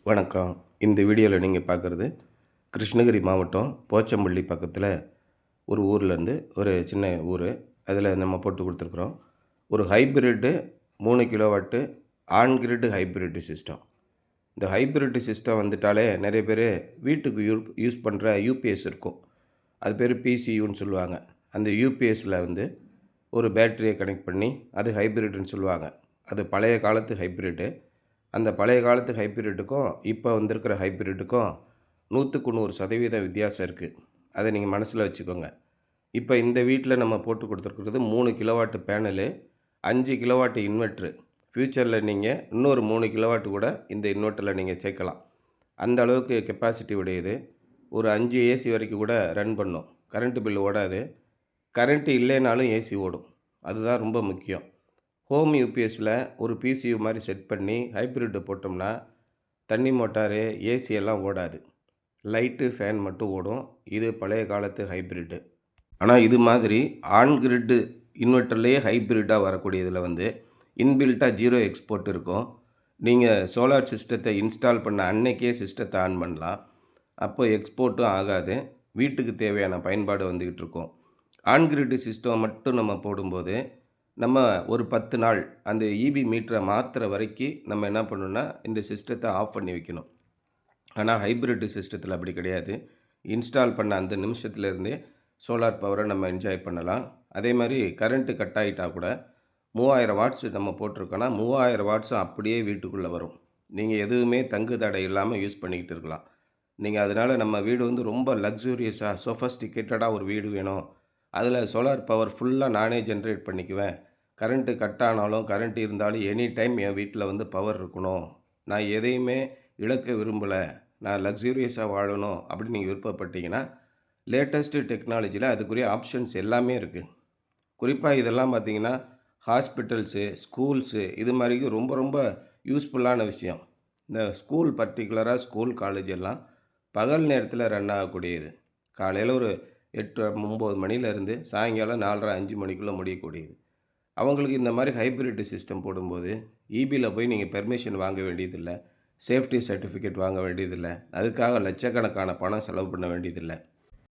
வணக்கம். இந்த வீடியோவில் நீங்கள் பார்க்குறது கிருஷ்ணகிரி மாவட்டம் போச்சம்பள்ளி பக்கத்தில் ஒரு ஊர்லேருந்து ஒரு சின்ன ஊர். அதில் நம்ம போட்டு கொடுத்துருக்குறோம். ஒரு hybrid 3 kilowatt on grid hybrid system. இந்த ஹைப்ரிட் சிஸ்டம் வந்துட்டாலே நிறைய பேர் வீட்டுக்கு யூஸ் பண்ணுற யூபிஎஸ் இருக்கும். அது பேர் பிசியூன்னு சொல்லுவாங்க. அந்த யூபிஎஸ்சில் வந்து ஒரு பேட்டரியை கனெக்ட் பண்ணி அது ஹைப்ரிட்னு சொல்லுவாங்க. அது பழைய காலத்து ஹைப்ரிட்டு. அந்த பழைய காலத்து ஹைப்ரிட்டுக்கும் இப்போ வந்திருக்கிற ஹைப்ரிட்டுக்கும் 100க்கு 100% வித்தியாசம் இருக்குது. அதை நீங்கள் மனசில் வச்சுக்கோங்க. இப்போ இந்த வீட்டில் நம்ம போட்டு கொடுத்துருக்குறது 3 கிலோவாட் பேனலு, 5 கிலோவாட் இன்வெர்ட்ரு. ஃப்யூச்சரில் நீங்கள் இன்னொரு 3 கிலோவாட் கூட இந்த இன்வெர்ட்டரில் நீங்கள் சேர்க்கலாம். அந்த அளவுக்கு கெப்பாசிட்டி உடையது. ஒரு 5 ஏசி வரைக்கும் கூட ரன் பண்ணும். கரண்ட்டு பில் ஓடாது. கரண்ட்டு இல்லைனாலும் ஏசி ஓடும். அதுதான் ரொம்ப முக்கியம். ஹோம் யூபிஎஸ்சில் ஒரு பிசியூ மாதிரி செட் பண்ணி ஹைப்ரிட்டு போட்டோம்னா தண்ணி மோட்டாரு, ஏசி எல்லாம் ஓடாது. லைட்டு, ஃபேன் மட்டும் ஓடும். இது பழைய காலத்து ஹைப்ரிட்டு. ஆனால் இது மாதிரி ஆன் கிரிட்டு இன்வெர்ட்டர்லேயே ஹைப்ரிட்டாக வரக்கூடியதில் வந்து இன்பில்ட்டாக 0 எக்ஸ்போர்ட் இருக்கும். நீங்கள் சோலார் சிஸ்டத்தை இன்ஸ்டால் பண்ண அன்னைக்கே சிஸ்டத்தை ஆன் பண்ணலாம். அப்போ எக்ஸ்போர்ட்டும் ஆகாது. வீட்டுக்கு தேவையான பயன்பாடு வந்துக்கிட்டு இருக்கும். ஆன் கிரிட்டு சிஸ்டம் மட்டும் நம்ம போடும்போது நம்ம ஒரு 10 நாள் அந்த இபி மீட்டரை மாற்றுற வரைக்கும் நம்ம என்ன பண்ணணும்னா இந்த சிஸ்டத்தை ஆஃப் பண்ணி வைக்கணும். ஆனால் ஹைப்ரிட் சிஸ்டத்தில் அப்படி கிடையாது. இன்ஸ்டால் பண்ண அந்த நிமிஷத்துலேருந்தே சோலார் பவரை நம்ம என்ஜாய் பண்ணலாம். அதே மாதிரி கரண்ட்டு கட் ஆகிட்டா கூட 3000 வாட்ஸ் நம்ம போட்டிருக்கோன்னா 3000 வாட்ஸும் அப்படியே வீட்டுக்குள்ளே வரும். நீங்கள் எதுவுமே தங்கு தடை இல்லாமல் யூஸ் பண்ணிக்கிட்டு இருக்கலாம். நீங்கள் அதனால் நம்ம வீடு வந்து ரொம்ப லக்ஸூரியஸாக சொஃபஸ்டிகேட்டடாக ஒரு வீடு வேணும், அதில் சோலார் பவர் ஃபுல்லாக நானே ஜென்ரேட் பண்ணிக்குவேன், கரண்ட்டு கட் ஆனாலும் கரண்ட் இருந்தாலும் எனி டைம் என் வீட்டில் வந்து பவர் இருக்கணும், நான் எதையுமே இழக்க விரும்பலை, நான் லக்ஸூரியஸாக வாழணும் அப்படின்னு நீங்கள் விருப்பப்பட்டீங்கன்னா லேட்டஸ்ட்டு டெக்னாலஜியில் அதுக்குரிய ஆப்ஷன்ஸ் எல்லாமே இருக்குது. குறிப்பாக இதெல்லாம் பார்த்திங்கன்னா ஹாஸ்பிட்டல்ஸு, ஸ்கூல்ஸு இது மாதிரி ரொம்ப ரொம்ப யூஸ்ஃபுல்லான விஷயம். இந்த ஸ்கூல் பர்டிகுலராக ஸ்கூல் காலேஜ் எல்லாம் பகல் நேரத்தில் ரன் ஆகக்கூடியது. காலையில் ஒரு 8 9 மணிலேருந்து சாயங்காலம் 4:30 5 மணிக்குள்ளே முடியக்கூடியது. அவங்களுக்கு இந்த மாதிரி ஹைப்ரிட் சிஸ்டம் போடும்போது இபியில் போய் நீங்கள் பெர்மிஷன் வாங்க வேண்டியதில்லை, சேஃப்டி சர்டிஃபிகேட் வாங்க வேண்டியதில்லை, அதுக்காக லட்சக்கணக்கான பணம் செலவு பண்ண வேண்டியதில்லை.